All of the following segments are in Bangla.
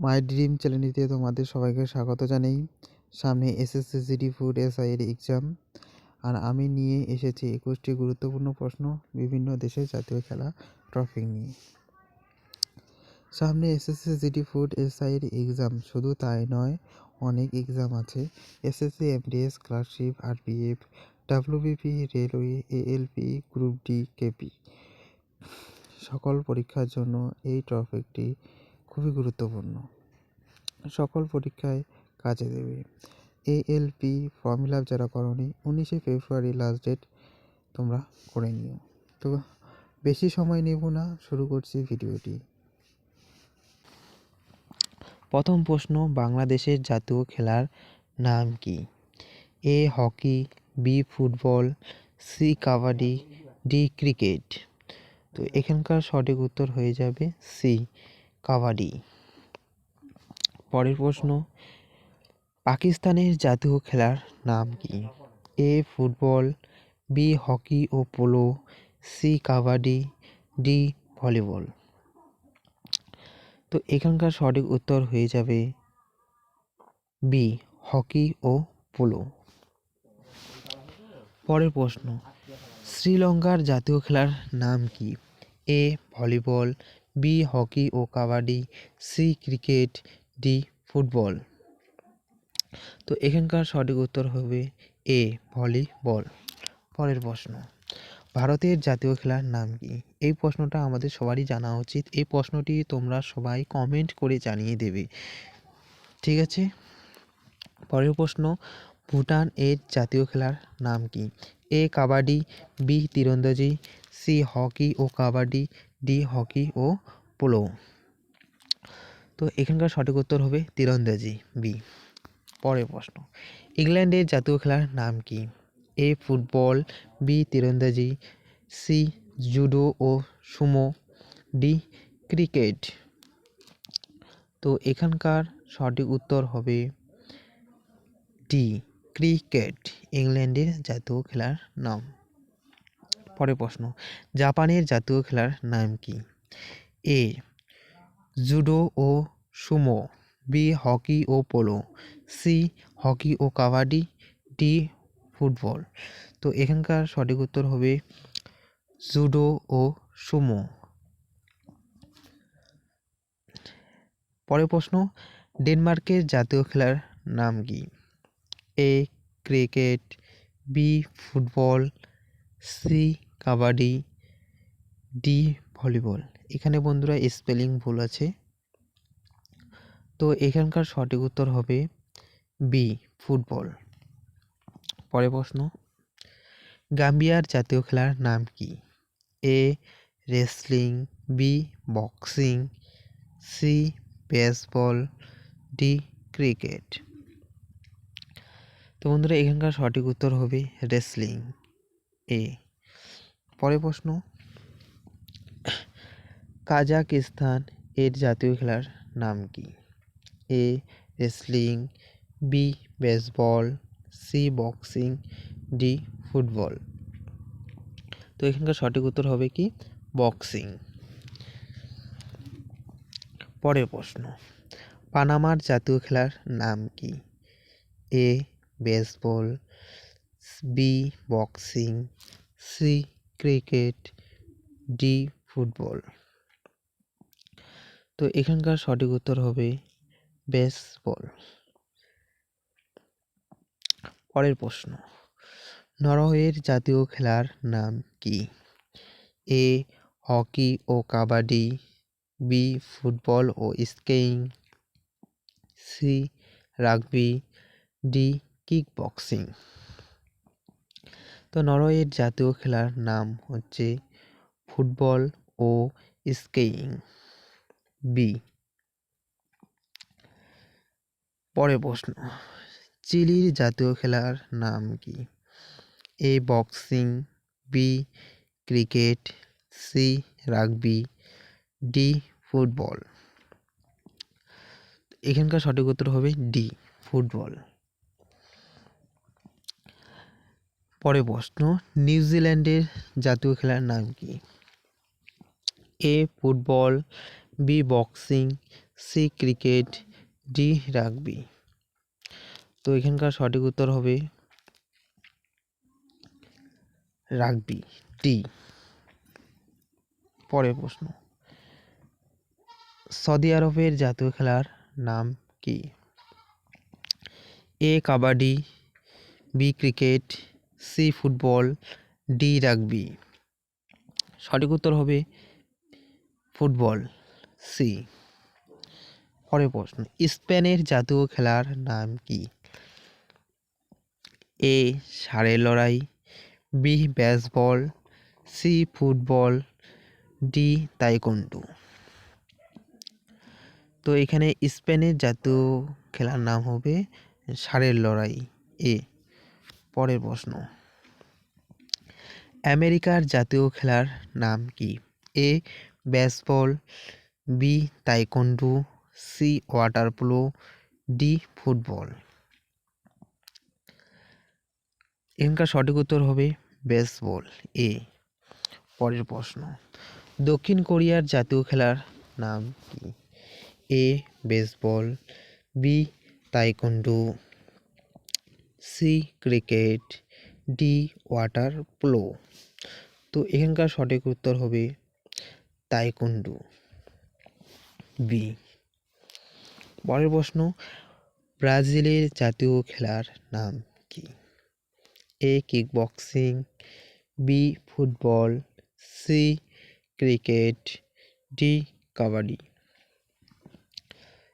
মাই ড্রিম চ্যানেলটিতে তোমাদের সবাইকে স্বাগত জানাই। সামনে এসএসসি জিডি ফুড এসআই এর এক্সাম, আর আমি নিয়ে এসেছি 21টি গুরুত্বপূর্ণ প্রশ্ন বিভিন্ন দেশের জাতীয় খেলা টপিক নিয়ে। সামনে এসএসসি জিডি ফুড এসআই এর এক্সাম, শুধু তাই নয়, অনেক এক্সাম আছে। SSC MDS, clerkship, RPF, WBP, railway, ALP, group D, KP, সকল পরীক্ষার জন্য এই টপিকটি খুবই গুরুত্বপূর্ণ। সকল পরীক্ষায় কাজে দেবে। এএলপি ফর্ম ফিল আপ যারা করোনি, 19শে ফেব্রুয়ারি লাস্ট ডেট, তোমরা করে নিও। তো বেশি সময় নেব না, শুরু করছি ভিডিওটি। প্রথম প্রশ্ন, বাংলাদেশের জাতীয় খেলার নাম কি? A hockey, B football, C kabaddi, D cricket. তো এখানকার সঠিক উত্তর হয়ে যাবে সি কাবাডি। পরের প্রশ্ন, পাকিস্তানের জাতীয় খেলার নাম কি? এ ফুটবল, বি হকি ও polo, C kabaddi, D volleyball. তো এখানকার সঠিক উত্তর হয়ে যাবে বি হকি ও পোলো। পরের প্রশ্ন, শ্রীলঙ্কার জাতীয় খেলার নাম কি? এ ভলিবল, বি হকি ও kabaddi, C cricket, D football. তো এখানকার সঠিক উত্তর হবে এ ভলিবল। পরের প্রশ্ন, ভারতের জাতীয় খেলার নাম কি? এই প্রশ্নটা আমাদের সবারই জানা উচিত। এই প্রশ্নটি তোমরা সবাই কমেন্ট করে জানিয়ে দেবে, ঠিক আছে? পরের প্রশ্ন, ভুটান এর জাতীয় খেলার নাম কি? A kabaddi, B তীরন্দাজি, C hockey ও কাবাডি, ডি হকি ও পোলো। তো এখানকার সঠিক উত্তর হবে তীরন্দাজি, বি। পরের প্রশ্ন, ইংল্যান্ডের জাতীয় খেলার নাম কি? A football, B তীরন্দাজি, C judo O Sumo, D cricket. তো এখানকার সঠিক উত্তর হবে ডি ক্রিকেট, ইংল্যান্ডের জাতীয় খেলার নাম। পরের প্রশ্ন, জাপানের জাতীয় খেলার নাম কি? এ জুডো ও সুমো, বি হকি ও পোলো, সি হকি ও কাবাডি, ডি ফুটবল। তো এখানকার সঠিক উত্তর হবে জুডো ও সুমো। পরের প্রশ্ন, ডেনমার্কের জাতীয় খেলার নাম কি? A cricket, B football, C kabaddi, D volleyball. এখানে বন্ধুরা স্পেলিং ভুল আছে, তো এখানকার সঠিক উত্তর হবে বি ফুটবল। পরের প্রশ্ন, গাম্বিয়ার জাতীয় খেলার নাম কি? A wrestling, B boxing, C baseball, D cricket. তো বন্ধুরা এখানকার সঠিক উত্তর হবে রেসলিং, এ। পরের প্রশ্ন, কাজাকিস্তান এর জাতীয় খেলার নাম কি? A wrestling, B baseball, C boxing, D football. তো এখানকার সঠিক উত্তর হবে কি বক্সিং। পরের প্রশ্ন, পানামার জাতীয় খেলার নাম কি? A baseball, B boxing, C cricket, D football. তো এখানকার সঠিক উত্তর হবে বেসবল। পরের প্রশ্ন, নরওয়ের জাতীয় খেলার নাম কি? এ হকি ও কাবাডি, বি ফুটবল ও skiing, C rugby, D kick boxing. তো নরওয়ের জাতীয় খেলার নাম হচ্ছে ফুটবল ও স্কিইং, বি। পরের প্রশ্ন, চিলির জাতীয় খেলার নাম কি? A boxing, B cricket, C rugby, D football. এখানকার সঠিক উত্তর হবে ডি ফুটবল। পরের প্রশ্ন, নিউজিল্যান্ডের জাতীয় খেলার নাম কি? A football, B boxing, C cricket, D rugby. তো এখানকার সঠিক উত্তর হবে রাগবি, ডি। পরের প্রশ্ন, সৌদি আরবের জাতীয় খেলার নাম কি? A kabaddi, B cricket, C football, D rugby. সঠিক উত্তর হবে ফুটবল, সি। পরের প্রশ্ন, স্পেনের জাতীয় খেলার নাম কি? এ ষাঁড়ের লড়াই, B baseball, C football, D taekwondo. তো এখানে স্পেনের জাতীয় খেলার নাম হবে ষাঁড়ের লড়াই, এ। পরের প্রশ্ন, আমেরিকার জাতীয় খেলার নাম কি? A baseball, B taekwondo, C water polo, D football. এখানকার সঠিক উত্তর হবে বেসবল, এ। পরের প্রশ্ন, দক্ষিণ কোরিয়ার জাতীয় খেলার নাম কি? A baseball, B taekwondo, C cricket, D water polo. তো এখানকার সঠিক উত্তর হবে তাইকোন্ডো, বি। পরের প্রশ্ন, ব্রাজিলের জাতীয় খেলার নাম কি? A kick boxing, B football, C cricket, D kabaddi.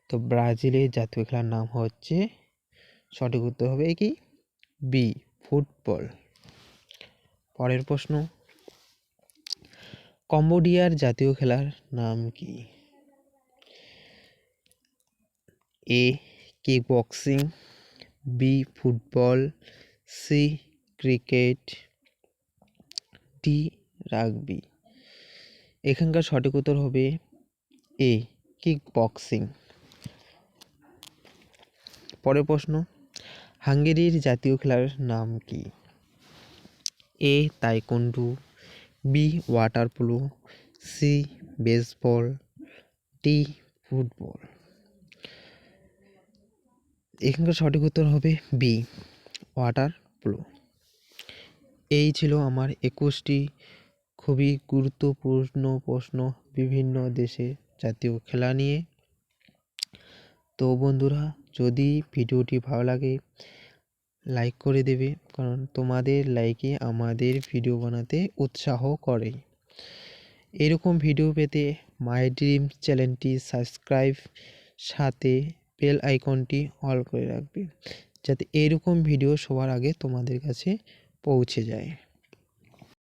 তো ব্রাজিলের জাতীয় খেলার নাম হচ্ছে, সঠিক উত্তর হবে কি? B football. পরের প্রশ্ন, কম্বোডিয়ার জাতীয় খেলার নাম কি? A kick boxing, B football, C cricket, D rugby. এখানকার সঠিক উত্তর হবে এ কিক বক্সিং। পরের প্রশ্ন, হাঙ্গেরির জাতীয় খেলার নাম কি? A taekwondo, B water polo, C baseball, D football. এখানকার সঠিক উত্তর হবে বি ওয়াটার পোলো। এই ছিল আমার 21টি খুবই গুরুত্বপূর্ণ প্রশ্ন বিভিন্ন দেশের জাতীয় খেলা নিয়ে। তো বন্ধুরা, যদি ভিডিওটি ভালো লাগে লাইক করে দেবে, কারণ তোমাদের লাইকে আমাদের ভিডিও বানাতে উৎসাহ করে। এরকম ভিডিও পেতে মাই ড্রিম চ্যানেলটি সাবস্ক্রাইব, সাথে বেল আইকনটি অল করে রাখবে, যাতে এরকম ভিডিও সবার আগে তোমাদের কাছে পৌঁছে যায়।